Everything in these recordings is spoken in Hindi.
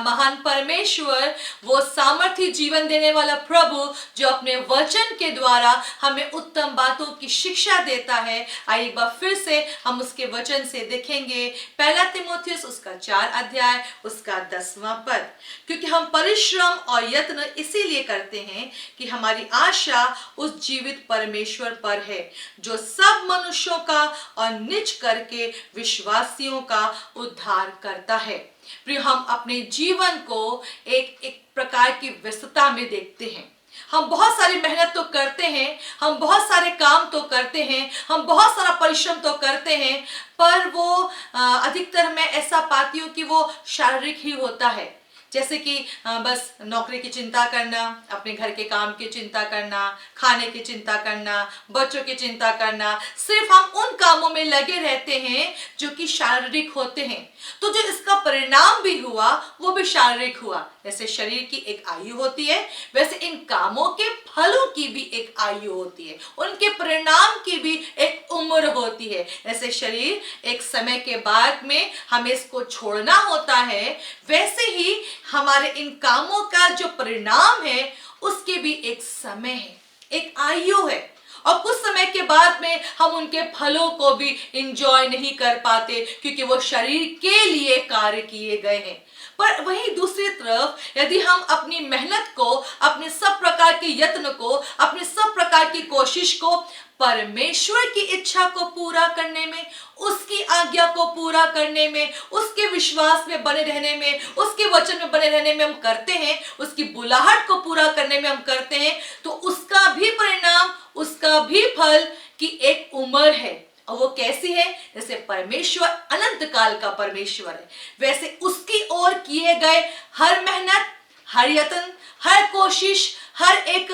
महान परमेश्वर, वो सामर्थी जीवन देने वाला प्रभु जो अपने वचन के द्वारा हमें उत्तम बातों की शिक्षा देता है। आइए एक बार फिर से हम उसके वचन से देखेंगे। पहला तीमुथियुस उसका 4 अध्याय उसका 10वां पद। क्योंकि हम परिश्रम और यत्न इसीलिए करते हैं कि हमारी आशा उस जीवित परमेश्वर पर है जो सब मनुष्यों का और निज करके विश्वासियों का उद्धार करता है। प्रिय, हम अपने जीवन को एक प्रकार की व्यस्तता में देखते हैं। हम बहुत सारी मेहनत तो करते हैं, हम बहुत सारे काम तो करते हैं, हम बहुत सारा परिश्रम तो करते हैं, पर वो अधिकतर मैं ऐसा पाती हूँ कि वो शारीरिक ही होता है। जैसे कि बस नौकरी की चिंता करना, अपने घर के काम की चिंता करना, खाने की चिंता करना, बच्चों की चिंता करना, सिर्फ हम उन कामों में लगे रहते हैं जो कि शारीरिक होते हैं। तो जो इसका परिणाम भी हुआ वो भी शारीरिक हुआ। जैसे शरीर की एक आयु होती है, वैसे इन कामों के फलों की भी एक आयु होती है, उनके परिणाम की भी एक उम्र होती है। जैसे शरीर एक समय के बाद में हमें इसको छोड़ना होता है, वैसे ही हमारे इन कामों का जो परिणाम है उसके भी एक समय है, एक आयु है, और कुछ समय के बाद में हम उनके फलों को भी इंजॉय नहीं कर पाते क्योंकि वो शरीर के लिए कार्य किए गए हैं। पर वहीं दूसरी तरफ यदि हम अपनी मेहनत को, अपने सब प्रकार के यत्न को, अपनी सब प्रकार की कोशिश को परमेश्वर की इच्छा को पूरा करने में, उसकी आज्ञा को पूरा करने में, उसके विश्वास में बने रहने में, उसके वचन में बने रहने में हम करते हैं, उसकी बुलाहट को पूरा करने में हम करते हैं, तो उसका भी परिणाम, उसका भी फल की एक उम्र है। और वो कैसी है? जैसे परमेश्वर अनंत काल का परमेश्वर है, वैसे उसकी ओर किए गए हर मेहनत, हर यत्न, हर कोशिश, हर एक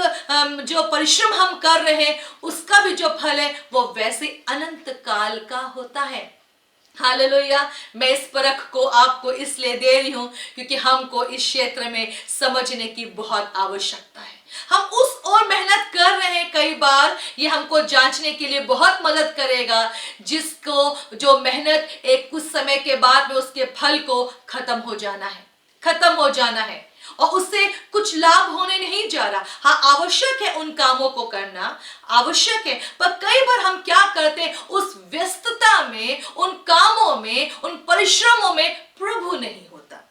जो परिश्रम हम कर रहे हैं, उसका भी जो फल है वो वैसे अनंत काल का होता है। हालेलुया। मैं इस परख को आपको इसलिए दे रही हूं क्योंकि हमको इस क्षेत्र में समझने की बहुत आवश्यकता है। हम उस ओर मेहनत कर रहे हैं, कई बार ये हमको जांचने के लिए बहुत मदद करेगा जिसको जो मेहनत एक कुछ समय के बाद में उसके फल को खत्म हो जाना है, खत्म हो जाना है, और उससे कुछ लाभ होने नहीं जा रहा। हाँ, आवश्यक है उन कामों को करना, आवश्यक है, पर कई बार हम क्या करते हैं, उस व्यस्तता में, उन कामों में, उन परिश्रमों में प्रभु नहीं होता,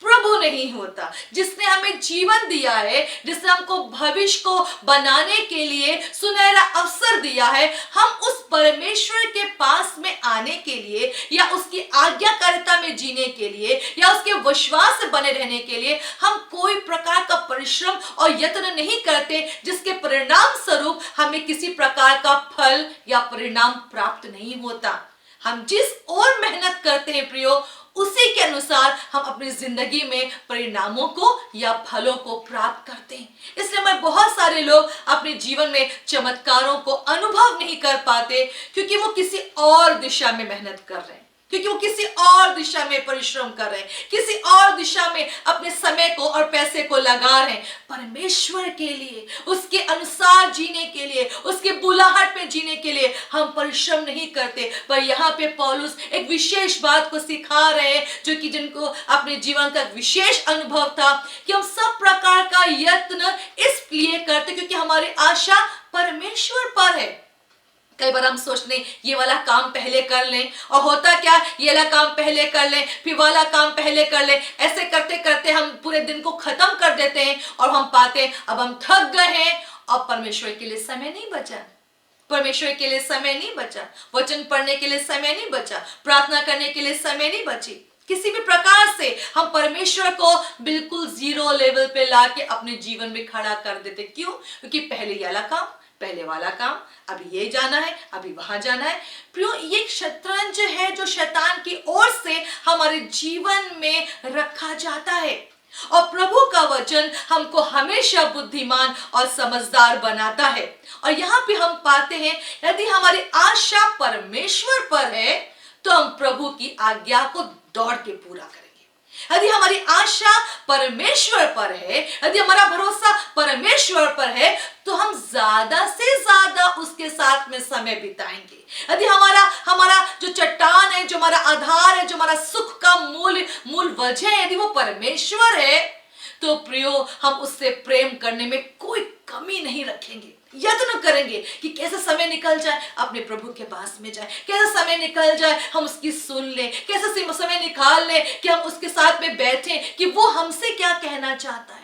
प्रभु नहीं होता जिसने हमें जीवन दिया है, जिसने हमको भविष्य को बनाने के लिए सुनहरा अवसर दिया है। हम उस परमेश्वर के पास में आने के लिए या उसकी आज्ञाकारिता में जीने के लिए या उसके विश्वास से बने रहने के लिए हम कोई प्रकार का परिश्रम और यत्न नहीं करते जिसके परिणाम स्वरूप हमें किसी प्रकार का फल या परिणाम प्राप्त नहीं होता। हम जिस और मेहनत करते हैं प्रियो, उसी के अनुसार हम अपनी जिंदगी में परिणामों को या फलों को प्राप्त करते हैं। इसलिए मैं बहुत सारे लोग अपने जीवन में चमत्कारों को अनुभव नहीं कर पाते क्योंकि वो किसी और दिशा में मेहनत कर रहे हैं, क्योंकि वो किसी और दिशा में परिश्रम कर रहे हैं, किसी और दिशा में अपने समय को और पैसे को लगा रहे हैं। परमेश्वर के लिए, उसके अनुसार जीने के लिए, उसके बुलाहट में जीने के लिए हम परिश्रम नहीं करते। पर यहाँ पे पौलुस एक विशेष बात को सिखा रहे हैं जो कि जिनको अपने जीवन का विशेष अनुभव था कि हम सब प्रकार का यत्न इसलिए करते क्योंकि हमारी आशा परमेश्वर पर है। कई बार हम सोचते हैं ये वाला काम पहले कर लें, और होता क्या, ये वाला काम पहले कर लें, फिर वाला काम पहले कर लें, ऐसे करते करते हम पूरे दिन को खत्म कर देते हैं और हम पाते हैं अब हम थक गए हैं और परमेश्वर के लिए समय नहीं बचा, परमेश्वर के लिए समय नहीं बचा, वचन पढ़ने के लिए समय नहीं बचा, प्रार्थना करने के लिए समय नहीं बची। किसी भी प्रकार से हम परमेश्वर को बिल्कुल जीरो लेवल पे लाके अपने जीवन में खड़ा कर देते। क्यों? क्योंकि पहले ये वाला काम, पहले वाला काम, अभी ये जाना है, अभी वहां जाना है। प्रियो, ये शतरंज है जो शैतान की ओर से हमारे जीवन में रखा जाता है, और प्रभु का वचन हमको हमेशा बुद्धिमान और समझदार बनाता है। और यहाँ पे हम पाते हैं यदि हमारी आशा परमेश्वर पर है तो हम प्रभु की आज्ञा को दौड़ के पूरा करेंगे। यदि हमारी आशा परमेश्वर पर है, यदि हमारा भरोसा परमेश्वर पर है, तो हम ज्यादा से ज्यादा आप उसके साथ में समय बिताएंगे, यदि हमारा हमारा जो चट्टान है, जो हमारा आधार है, जो हमारा सुख का मूल वजह है, यदि वो परमेश्वर है, तो प्रियो हम उससे प्रेम करने में कोई कमी नहीं रखेंगे। यत्न करेंगे कि कैसे समय निकल जाए अपने प्रभु के पास में जाए, कैसे समय निकल जाए हम उसकी सुन ले, कैसे समय निकाल ले कि हम उसके साथ में बैठें कि वो हमसे क्या कहना चाहता है।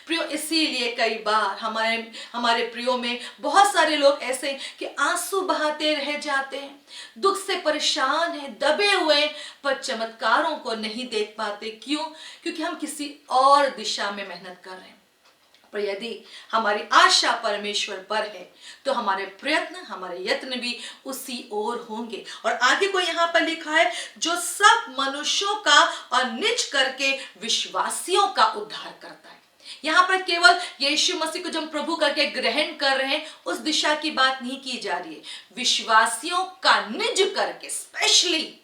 प्रियो, इसीलिए कई बार हमारे प्रियो में बहुत सारे लोग ऐसे कि आंसू बहाते रह जाते हैं, दुख से परेशान हैं, दबे हुए हैं, पर चमत्कारों को नहीं देख पाते। क्यों? क्योंकि हम किसी और दिशा में मेहनत कर रहे हैं। पर यदि हमारी आशा परमेश्वर पर है तो हमारे प्रयत्न, हमारे यत्न भी उसी ओर होंगे। और आगे को यहाँ पर लिखा है, जो सब मनुष्यों का और निज करके विश्वासियों का उद्धार करता है। यहाँ पर केवल यीशु मसीह को जब प्रभु करके ग्रहण कर रहे हैं उस दिशा की बात नहीं की जा रही है। विश्वासियों का निज करके, स्पेशली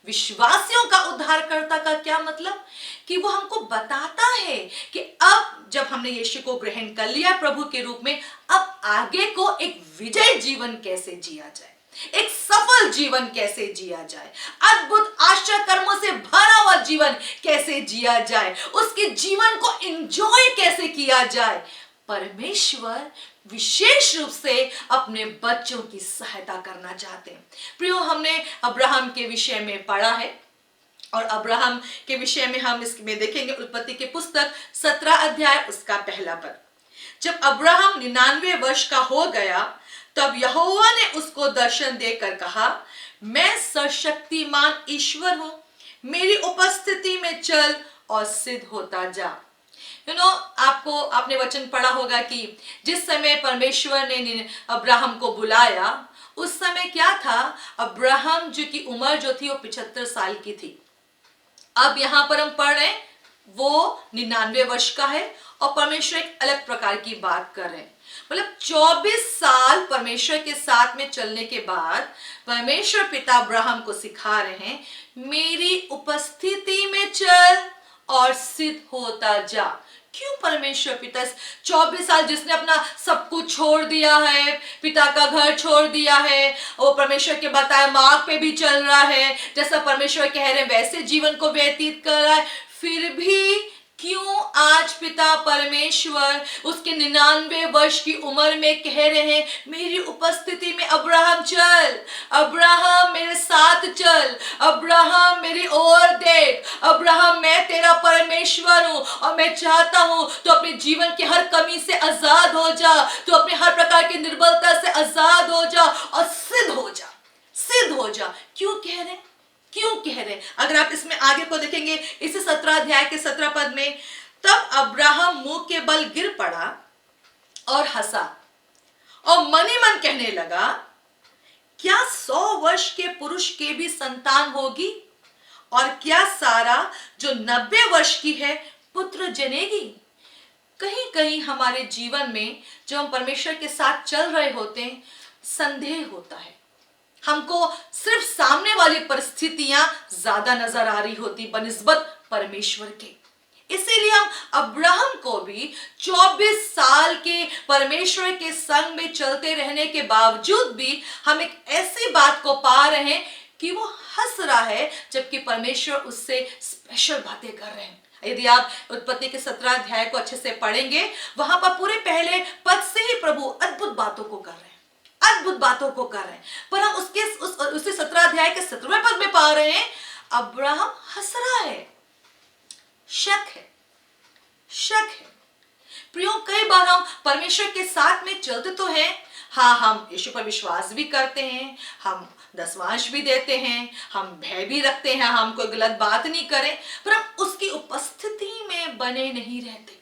विश्वासियों का उद्धारकर्ता का क्या मतलब? कि वो हमको बताता है कि अब जब हमने यीशु को ग्रहण कर लिया प्रभु के रूप में, अब आगे को एक विजय जीवन कैसे जिया जाए, एक सफल जीवन कैसे जिया जाए, अद्भुत आश्चर्य कर्मों से भरा हुआ जीवन कैसे जिया जाए, उसके जीवन को एंजॉय कैसे किया जाए। परमेश्वर विशेष रूप से अपने बच्चों की सहायता करना चाहते हैं। प्रियो, हमने अब्राहम के विषय में पढ़ा है और अब्राहम के विषय में हम इसमें देखेंगे उत्पत्ति की पुस्तक 17 अध्याय उसका पहला पद। जब अब्राहम 99 वर्ष का हो गया तब यहोवा ने उसको दर्शन देकर कहा, मैं सर्वशक्तिमान ईश्वर हूं, मेरी उपस्थिति में चल और सिद्ध होता जा। आपने वचन पढ़ा होगा कि जिस समय परमेश्वर ने अब्राहम को बुलाया उस समय क्या था, अब्राहम जो की उम्र जो थी वो 75 साल की थी। अब यहां पर हम पढ़ रहे हैं वो 99 वर्ष का है और परमेश्वर एक अलग प्रकार की बात कर रहे हैं। मतलब 24 साल परमेश्वर के साथ में चलने के बाद परमेश्वर पिता अब्राहम को सिखा रहे हैं, मेरी उपस्थिति में चल और सिद्ध होता जा। क्यों परमेश्वर पिता 24 साल जिसने अपना सब कुछ छोड़ दिया है, पिता का घर छोड़ दिया है, वो परमेश्वर के बताए मार्ग पे भी चल रहा है, जैसा परमेश्वर कह रहे हैं वैसे जीवन को व्यतीत कर रहा है, फिर भी क्यों आज पिता परमेश्वर उसके 99 वर्ष की उम्र में कह रहे हैं, मेरी उपस्थिति में अब्राहम चल, अब्राहम मेरे साथ चल, अब्राहम मेरी ओर देख, अब्राहम मैं तेरा परमेश्वर हूं और मैं चाहता हूं तो अपने जीवन की हर कमी से आजाद हो जा, तो अपने हर प्रकार की निर्बलता से आजाद हो जा और सिद्ध हो जा, सिद्ध हो जा। क्यों कह रहे हैं? क्यों कह रहे हैं? अगर आप इसमें आगे को देखेंगे इसी 17 अध्याय के 17 पद में, तब अब्राहम मुंह के बल गिर पड़ा और हंसा और मनी मन कहने लगा, क्या 100 वर्ष के पुरुष के भी संतान होगी और क्या सारा जो 90 वर्ष की है पुत्र जनेगी? कहीं कहीं हमारे जीवन में जब हम परमेश्वर के साथ चल रहे होते हैं संदेह होता है, हमको सिर्फ सामने वाली परिस्थितियां ज्यादा नजर आ रही होती बनिस्बत परमेश्वर के। इसीलिए हम अब्राहम को भी 24 साल के परमेश्वर के संग में चलते रहने के बावजूद भी हम एक ऐसी बात को पा रहे हैं कि वो हंस रहा है जबकि परमेश्वर उससे स्पेशल बातें कर रहे हैं। यदि आप उत्पत्ति के 17 अध्याय को अच्छे से पढ़ेंगे, वहां पर पूरे पहले पद से ही प्रभु अद्भुत बातों को कर रहे हैं, अद्भुत बातों को कर रहे हैं, पर हम उसी 17 अध्याय के 17वें पद में पा रहे हैं अब्राहम हंस रहा है। शक है, शक है। प्रियो, कई बार हम परमेश्वर के साथ में चलते तो हैं, हाँ हम यीशु पर विश्वास भी करते हैं, हम दसवांश भी देते हैं, हम भय भी रखते हैं, हम कोई गलत बात नहीं करें, पर हम उसकी उपस्थिति में बने नहीं रहते,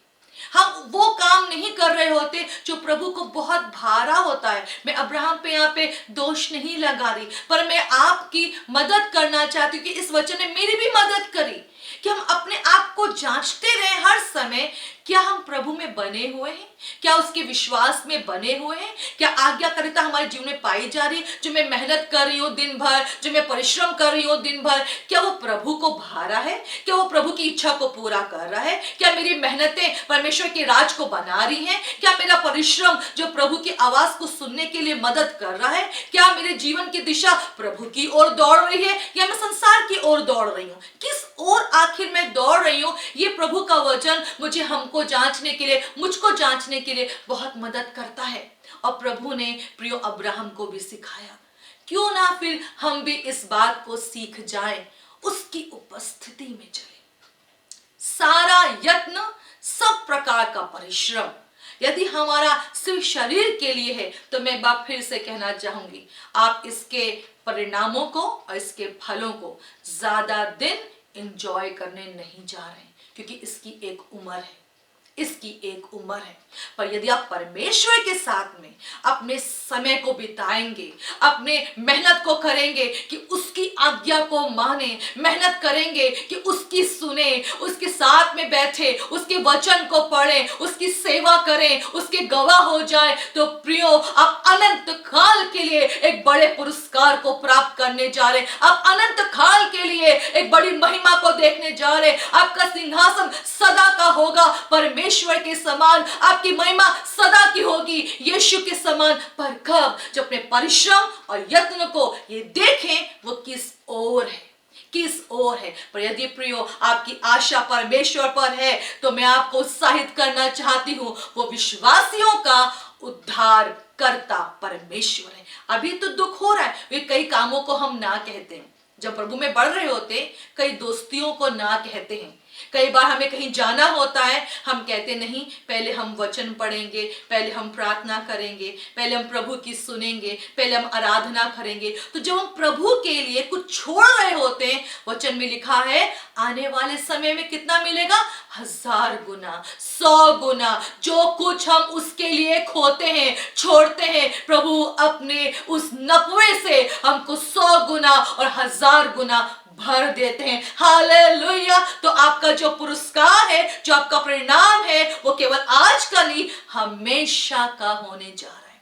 हम वो काम नहीं कर रहे होते जो प्रभु को बहुत भारा होता है। मैं अब्राहम पे यहाँ पे दोष नहीं लगा रही, पर मैं आपकी मदद करना चाहती हूँ कि इस वचन ने मेरी भी मदद करी कि हम अपने आप को जांचते रहे हर समय क्या हम प्रभु में बने हुए हैं? क्या उसके विश्वास में बने हुए हैं? क्या आज्ञाकारिता हमारे जीवन में पाई जा रही है? जो मैं मेहनत कर रही हूँ दिन भर, जो मैं परिश्रम कर रही हूँ दिन भर, क्या वो प्रभु को भा रहा है? क्या वो प्रभु की इच्छा को पूरा कर रहा है? क्या मेरी मेहनतें परमेश्वर के राज को बना रही हैं? क्या मेरा परिश्रम जो प्रभु की आवाज को सुनने के लिए मदद कर रहा है? क्या मेरे जीवन की दिशा प्रभु की ओर दौड़ रही है या मैं संसार की ओर दौड़ रही हूँ? किस ओर आखिर मैं दौड़ रही हूँ? ये प्रभु का वचन मुझे हमको जांचने के लिए, मुझको जांचने के लिए बहुत मदद करता है। और प्रभु ने प्रियो अब्राहम को भी सिखाया। क्यों ना फिर हम भी इस बात को सीख जाएं, उसकी उपस्थिति में चले। सारा यत्न, सब प्रकार का परिश्रम यदि हमारा सिर्फ शरीर के लिए है, तो मैं एक बार फिर से कहना चाहूंगी, आप इसके परिणामों को और इसके फलों को ज्यादा दिन एंजॉय करने नहीं जा रहे हैं, क्योंकि इसकी एक उम्र है, इसकी एक उम्र है। पर यदि आप परमेश्वर के साथ में अपने समय को बिताएंगे, अपने मेहनत को करेंगे कि उसकी आज्ञा को माने, मेहनत करेंगे कि उसकी सुने, उसके साथ में बैठे, उसके वचन को पढ़ें, उसकी सेवा करें, उसके गवाह हो जाए, तो प्रियो आप अनंत काल के लिए एक बड़े पुरस्कार को प्राप्त करने जा रहे। आप अनंत काल के लिए एक बड़ी महिमा को देखने जा रहे। आपका सिंहासन सदा का होगा, परमेश्वर के समान आपकी महिमा सदा की होगी, यीशु के समान। पर कब? जब अपने परिश्रम और यत्न को ये देखें वो किस ओर है, किस ओर है। पर यदि प्रियो आपकी आशा परमेश्वर पर है, तो मैं आपको उत्साहित करना चाहती हूं, वो विश्वासियों का उद्धार करता परमेश्वर है। अभी तो दुख हो रहा है, वे कई कामों को हम ना कहते हैं। जब प्रभु में बढ़ रहे होते, कई दोस्तियों को ना कहते हैं। कई बार हमें कहीं जाना होता है, हम कहते नहीं, पहले हम वचन पढ़ेंगे, पहले हम प्रार्थना करेंगे, पहले हम प्रभु की सुनेंगे, पहले हम आराधना करेंगे। तो जब हम प्रभु के लिए कुछ छोड़ रहे होते हैं, वचन में लिखा है आने वाले समय में कितना मिलेगा? 1000 गुना, 100 गुना। जो कुछ हम उसके लिए खोते हैं, छोड़ते हैं, प्रभु अपने उस नफे से हमको 100 गुना और 1000 गुना भर देते हैं। हालेलुया। तो आपका जो पुरस्कार है, जो आपका परिणाम है, वो केवल आज का नहीं, हमेशा का होने जा रहा है।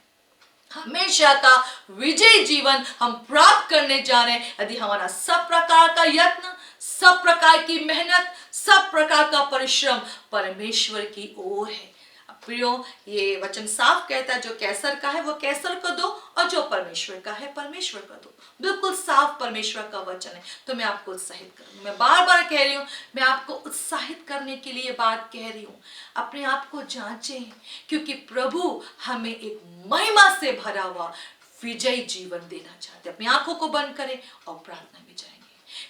हमेशा का विजयी जीवन हम प्राप्त करने जा रहे हैं, यदि हमारा सब प्रकार का यत्न, सब प्रकार की मेहनत, सब प्रकार का परिश्रम परमेश्वर की ओर है। प्रियो, ये वचन साफ कहता है, जो कैसर का है वो कैसर को दो, और जो परमेश्वर का है परमेश्वर को दो। बिल्कुल साफ परमेश्वर का वचन है। तो मैं आपको उत्साहित करूँ, मैं बार बार कह रही हूँ, मैं आपको उत्साहित करने के लिए बात कह रही हूँ। अपने आप को जांचें, क्योंकि प्रभु हमें एक महिमा से भरा हुआ विजयी जीवन देना चाहते। अपनी आंखों को बंद करें और प्रार्थना में जाएंगे।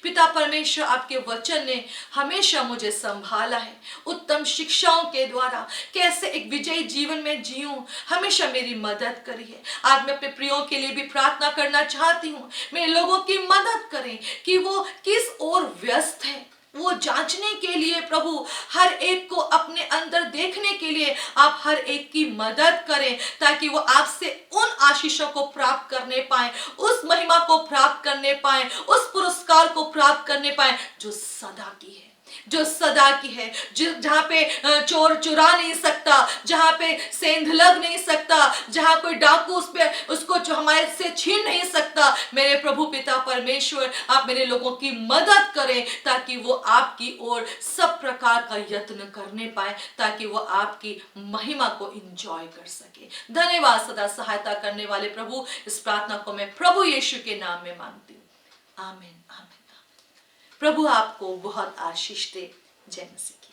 पिता परमेश्वर, आपके वचन ने हमेशा मुझे संभाला है, उत्तम शिक्षाओं के द्वारा कैसे एक विजयी जीवन में जीऊं, हमेशा मेरी मदद करी है। आज मैं अपने प्रियों के लिए भी प्रार्थना करना चाहती हूँ, मेरे लोगों की मदद करें कि वो किस ओर व्यस्त है, वो जांचने के लिए प्रभु हर एक को अपने अंदर देखने के लिए आप हर एक की मदद करें, ताकि वो आपसे उन आशीषों को प्राप्त करने पाए, उस महिमा को प्राप्त करने पाए, उस पुरस्कार को प्राप्त करने पाए जो सदा की है, जो सदा की है, जहां पे चोर चुरा नहीं सकता, जहां पे सेंध लग नहीं सकता, जहां कोई डाकू उसको जो हमारे से छीन नहीं सकता। मेरे प्रभु पिता परमेश्वर, आप मेरे लोगों की मदद करें, ताकि वो आपकी ओर सब प्रकार का यत्न करने पाए, ताकि वो आपकी महिमा को एंजॉय कर सके। धन्यवाद सदा सहायता करने वाले प्रभु। इस प्रार्थना को मैं प्रभु यीशु के नाम में मांगती हूँ, आमीन आमीन। प्रभु आपको बहुत आशीष दे। जय मसीह।